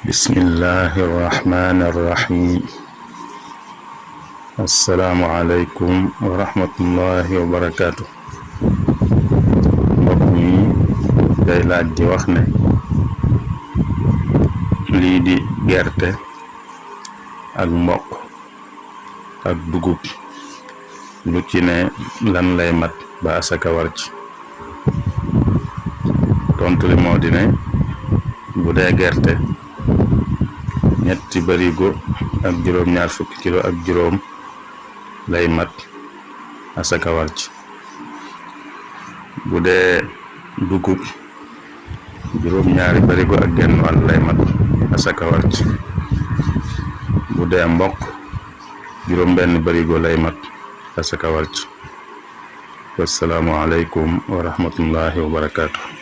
bismillahi irrahmani irrahim assalaamu aleykum wa rahmatullahi wa barakaatu. mbokk mi day laaj di wax ne lii di gerte ak mboq ak dugub lu ci ne lan lay mat ba asaka war ci. tontu li moo di ne bu dee gerte ñetti barigo ak juróom-ñaar fukki kilo ak juróom lay mat asaka war ci. bu dee dugub juróom-ñaari barigo ak genn wàll lay mat asaka war ci. bu dee mboq juróom-benn barigo lay mat asaka war ci. wassalaamu aleykum wa rahmatullahi wa barakaatu.